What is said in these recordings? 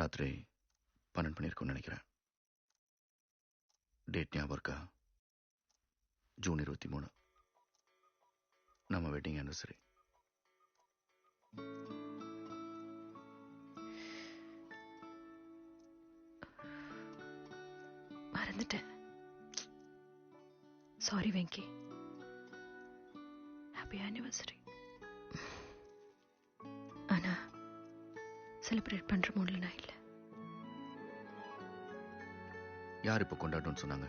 ராத்திரி 12 மணி இருக்கும்னு நினைக்கிறேன். டேட் ஞாபகம் இருக்கா? ஜூன் 23, நம்ம வெட்டிங் ஆனிவர்சரி. மறந்துட்டேன். சாரி வெங்கி. Happy anniversary. ஆனா செலிப்ரேட் பண்ற மூட்ல நான் இல்லை. யார் இப்போ கொண்டாடணும்னு சொன்னாங்க?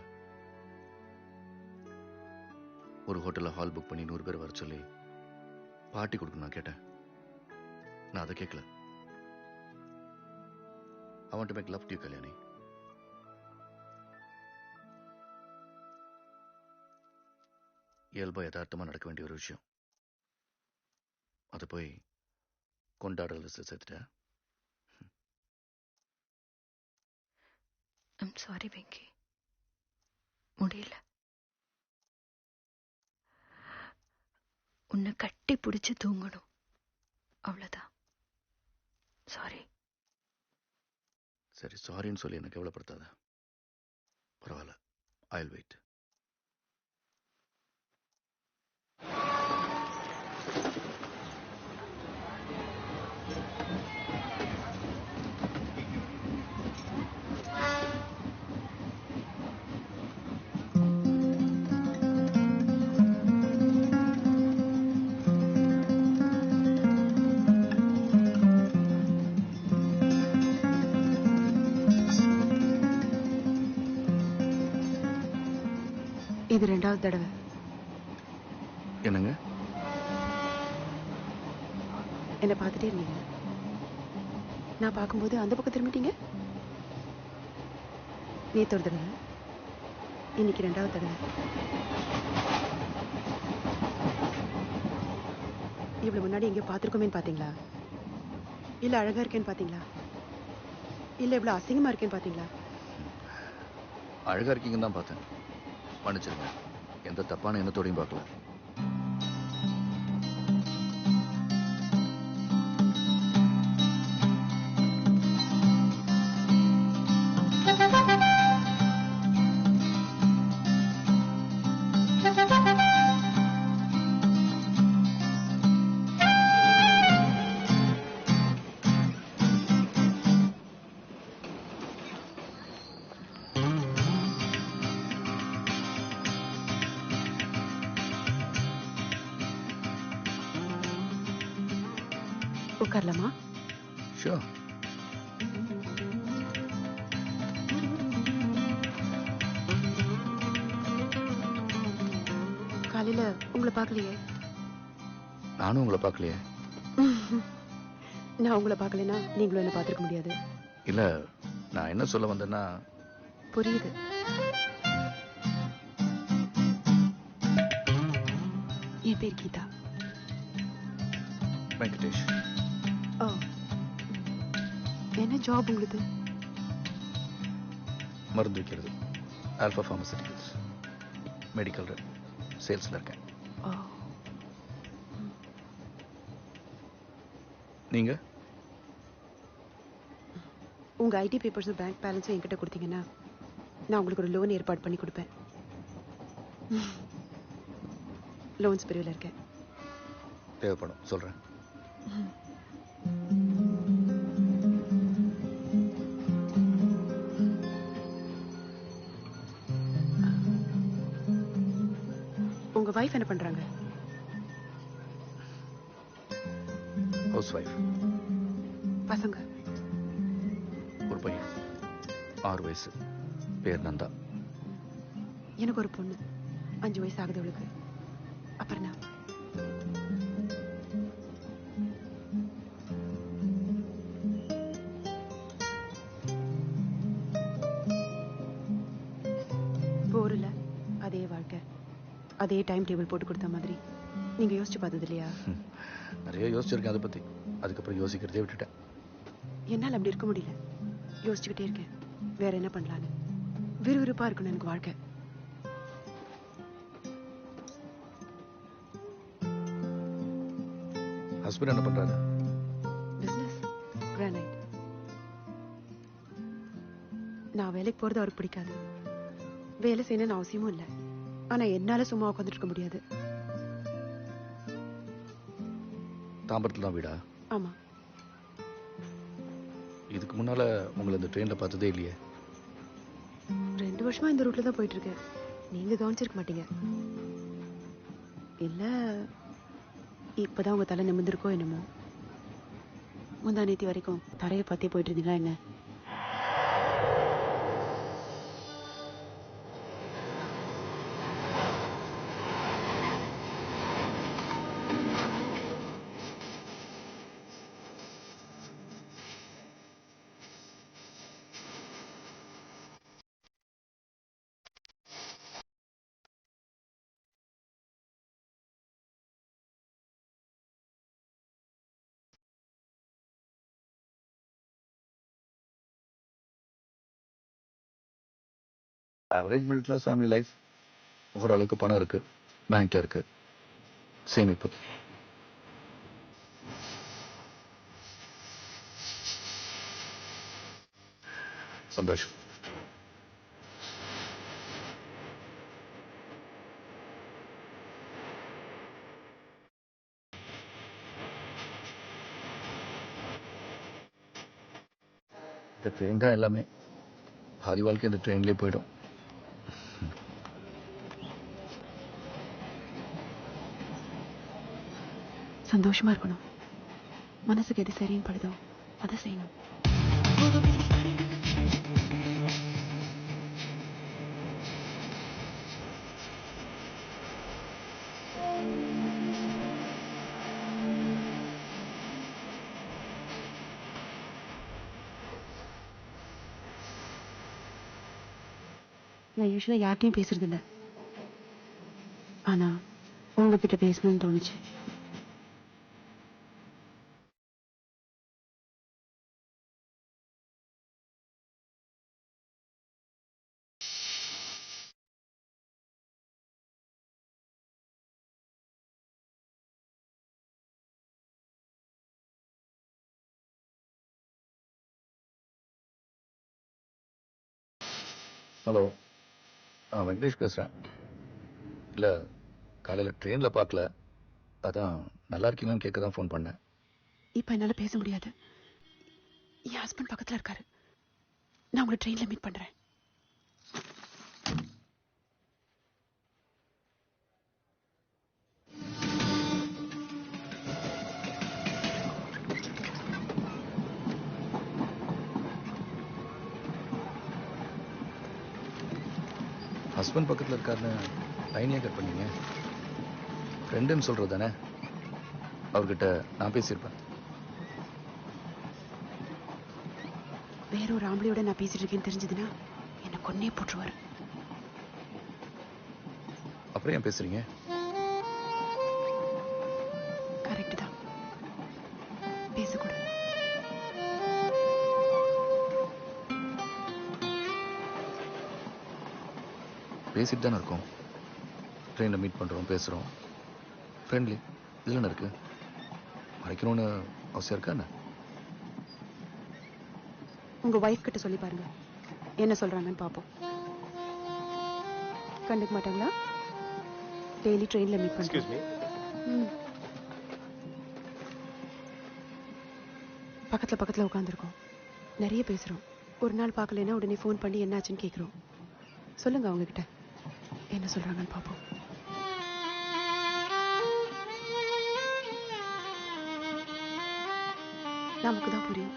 ஒரு ஹோட்டலில் ஹால் புக் பண்ணி 100 பேர் வர சொல்லி பார்ட்டி கொடுக்கணும் நான் கேட்டேன். நான் அதை கேட்கல. I want to make love to you, Kalyani. இயல்பா யதார்த்தமா நடக்க வேண்டிய ஒரு விஷயம். அது போய் கொண்டாடல் சேர்த்துட்டேன். I'm sorry Venky. முடியல. உன்னை கட்டி பிடிச்சு தூங்கணும், அவ்வளவுதான். சாரி. சரி, சாரின்னு சொல்லி எனக்கு கவலைப்படுத்தாத. பரவாயில்ல, I'll wait. இது 2வது தடவை. என்னங்க? என்னை பார்த்துட்டே இருந்தீங்க. நான் பார்க்கும்போது அந்த பக்கம் திரும்பிட்டீங்க. நேத்து ஒரு தடவை, இன்னைக்கு 2வது தடவை. இவ்வளவு முன்னாடி எங்கேயோ பார்த்துருக்கோமேன்னு பார்த்தீங்களா? இல்ல அழகா இருக்கேன்னு பார்த்தீங்களா? இல்ல இவ்வளவு அசிங்கமா இருக்கேன்னு பார்த்தீங்களா? அழகா இருக்கீங்கன்னு தான் பார்த்தேன். மன்னிச்சிருங்க, எந்த தப்பான எண்ணத்தோடையும் பார்க்கல. உட்காரலாமா? ஷூர். காலையில உங்களை பார்க்கலையே. நானும் உங்களை பார்க்கலையே. நான் உங்களை பார்க்கலைன்னா நீங்களும் என்ன பார்த்துருக்க முடியாது. இல்ல, நான் என்ன சொல்ல வந்தேன்னா. புரியுது. என் பேர் கீதா. வெங்கடேஷ். ஓ, என்ன ஜாப் உங்களுக்கு? மருந்து வைக்கிறது. Alpha Pharmaceuticals. Medical rep. சேல்ஸில் இருக்கேன். ஓ. நீங்க? உங்க ஐடி பேப்பர்ஸும் பேங்க் பேலன்ஸும் என்கிட்ட கொடுத்தீங்கன்னா நான் உங்களுக்கு ஒரு லோன் ஏற்பாடு பண்ணி கொடுப்பேன். லோன்ஸ் பிரிவில் இருக்கேன். தேவைப்படும், சொல்றேன். உங்க வைஃப் என்ன பண்றாங்க? House wife. பசங்க? ஒரு பையன் 6 வயசு, பேர் நந்தா. எனக்கு ஒரு பொண்ணு 5 வயசு ஆகுது அவளுக்கு. அப்புறம் நான் போறல. அதே வாழ்க்கை, அதே டைம் டேபிள் போட்டு கொடுத்த மாதிரி. நீங்க யோசிச்சு பார்த்தது இல்லையா? நிறைய யோசிச்சிருக்கேன் அதை பத்தி. அதுக்கப்புறம் யோசிக்கிறதே விட்டுட்டேன். என்னால் அப்படி இருக்க முடியல. யோசிச்சுக்கிட்டே இருக்கேன் வேற என்ன பண்ணலான்னு. விறுவிறுப்பா இருக்கணும் எனக்கு வாழ்க்கை. ஹஸ்பண்ட் என்ன பண்றாரு? Business, granite. நான் வேலைக்கு போறது அவருக்கு பிடிக்காது. வேலை செய்யணும்னு அவசியமும் இல்லை. ஆனா என்னால சும்மா உட்காந்துட்டு இருக்க முடியாது. தாம்பரத்துல தான் வீடா? ஆமா. இதுக்கு முன்னால உங்களை இந்த ட்ரெயின்ல பார்த்ததே இல்லையே. 2 வருஷமா இந்த ரூட்ல தான் போயிட்டு இருக்கேன். நீங்க கவனிச்சிருக்க மாட்டீங்க. இல்ல இப்பதான் உங்க தலை நிமிர்ந்திருக்கோ என்னமோ. முந்தா நேத்தி வரைக்கும் தரையை பத்தி போயிட்டு இருந்தீங்களா என்ன? Average middle class family life. ஓரளவுக்கு பணம் இருக்கு, பேங்க்ல இருக்கு, சேமிப்பு. சந்தோஷம். இந்த ட்ரெயின் தான் எல்லாமே. பாதி வாழ்க்கை இந்த ட்ரெயின்லேயே போயிடும். சந்தோஷமா இருக்கணும். மனசுக்கு எது சரின்னு படுதோ அதை செய்யணும். நான் யூஸ்வலா யார்கிட்டயும் பேசுறது இல்ல. ஆனா உங்ககிட்ட பேசணும்னு தோணுச்சு. ஹலோ, நான் வெங்கடேஷ் பேசுறேன். இல்ல, காலையில ட்ரெயின்ல பார்க்கல, அதான் நல்லா இருக்கீங்களான்னு கேட்க தான் ஃபோன் பண்ணேன். இப்ப என்னால பேச முடியாது. என் ஹஸ்பண்ட் பக்கத்துல இருக்காரு. நான் உங்களை ட்ரெயின்ல மீட் பண்றேன். ஹஸ்பண்ட் பக்கத்தில் இருக்காருன்னு லைனே கட் பண்ணீங்க. ஃப்ரெண்டுன்னு சொல்கிறது தானே, அவர்கிட்ட நான் பேசியிருப்பேன். வேற ஒரு ஆம்பளையோட நான் பேசிட்டு இருக்கேன்னு தெரிஞ்சதுன்னா என்னை கொன்னே போட்டுருவாரு. அப்புறம் ஏன் பேசுறீங்க? கரெக்ட் தான், பேசக்கூடாது. பேசிட்டு தானே இருக்கோம். ட்ரெயினில் மீட் பண்ணுறோம், பேசுகிறோம், ஃப்ரெண்ட்லி. இதில் என்ன இருக்கு? மறைக்கணும்னு அவசியம் இருக்கா என்ன? உங்க வைஃப் கிட்ட சொல்லி பாருங்க, என்ன சொல்றாங்கன்னு பாப்போம். கண்டுக்க மாட்டாங்களா? டெய்லி ட்ரெயின்ல மீட் பண்றோம். பக்கத்துல பக்கத்துல உட்காந்துருக்கோம், நிறைய பேசுறோம். ஒரு நாள் பார்க்கலன்னா உடனே ஃபோன் பண்ணி என்னாச்சுன்னு கேட்குறோம். சொல்லுங்க அவங்க கிட்ட என்ன சொல்றாங்கன்னு பாப்போம். நமக்கு தான் புரியும்,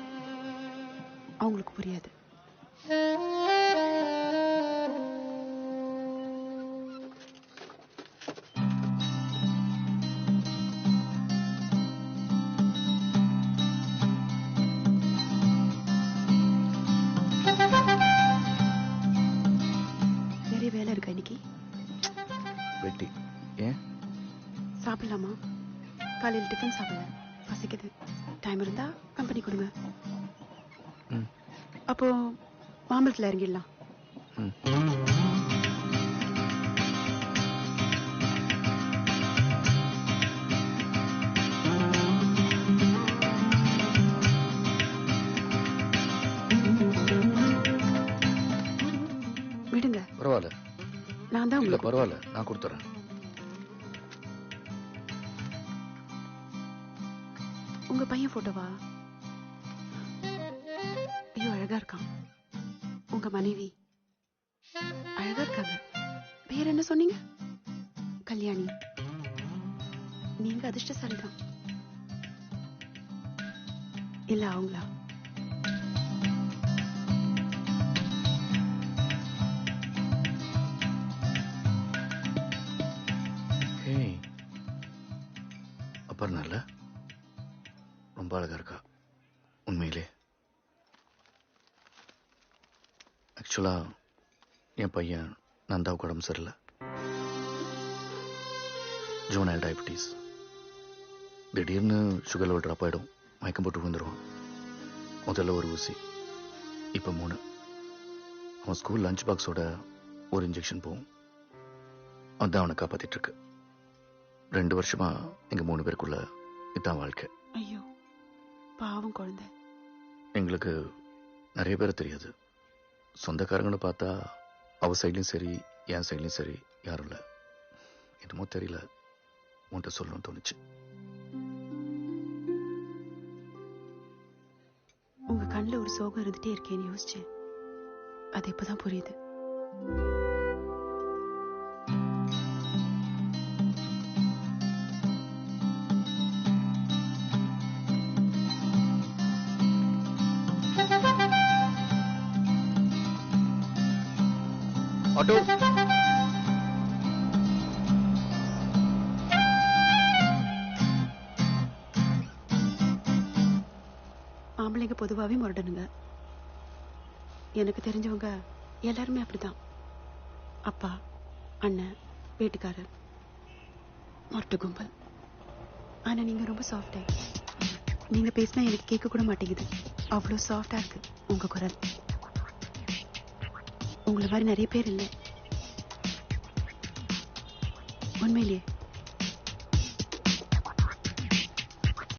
அவங்களுக்கு புரியாது. நிறைய வேலை இருக்கா இன்னைக்கு? வெட்டி. ஏன்? சாப்பிடலாமா? காலையில் டிஃபன் சாப்பிடல, பசிக்குது. டைம் இருந்தா கம்பெனி கொடுங்க. அப்போ மாம்பழத்தில் இறங்கிடலாம். நான் தான் இல்ல உங்களுக்கு பரவாயில்ல, நான் கொடுத்துறேன். உங்க பையன் போட்டோவா? ஐயோ அழகா இருக்கான். உங்க மனைவி அழகா இருக்காங்க. பேர் என்ன சொன்னீங்க? கல்யாணி. நீங்க அதிர்ஷ்டசாலிதான். இல்ல அவங்களா? ஏய், அப்புறம் நல்ல ரொம்ப அழகா இருக்கா உண்மையிலே. ஆக்சுவலா என் பையன் நந்தாவுக்கு உடம்பு சரியில்லை. Juvenile diabetes. திடீர்னு சுகர் லெவல் ட்ராப் ஆகிடும், மயக்கம் போட்டு விழுந்துருவான். முதல்ல ஒரு ஊசி, இப்போ 3. அவன் ஸ்கூல் லஞ்ச் பாக்ஸோட ஒரு இன்ஜெக்ஷன் போகும். அதான் அவனை காப்பாத்திட்டு இருக்கு. 2 வருஷமா எங்க 3 பேருக்குள்ள இதான் வாழ்க்கை. ஐயோ பாவம் குழந்தை. எங்களுக்கு நிறைய பேர் தெரியாது. சொந்தக்காரங்கன்னு பார்த்தா அவ சைட்லையும் சரி என் சைட்லையும் சரி யாரும் இல்லை. என்னமோ தெரியல, உன்கிட்ட சொல்லணும்னு தோணுச்சு. உங்க கண்ணுல ஒரு சோகம் இருந்துட்டே இருக்கேன்னு யோசிச்சேன். அது இப்பதான் புரியுது. ஆட்டோ. ஆம்பளைங்க பொதுவாவே முரடனுங்க. எனக்கு தெரிஞ்சவங்க எல்லாருமே அப்படிதான். அப்பா, அண்ணன், வீட்டுக்காரர், முரட்டு கும்பல். ஆனா நீங்க ரொம்ப சாஃப்டா. நீங்க பேசினா எனக்கு கேட்க கூட மாட்டேங்குது. அவ்வளோ சாஃப்டா இருக்கு உங்க குரல். உங்களை மாதிரி நிறைய பேர் இல்லை உண்மையிலேயே.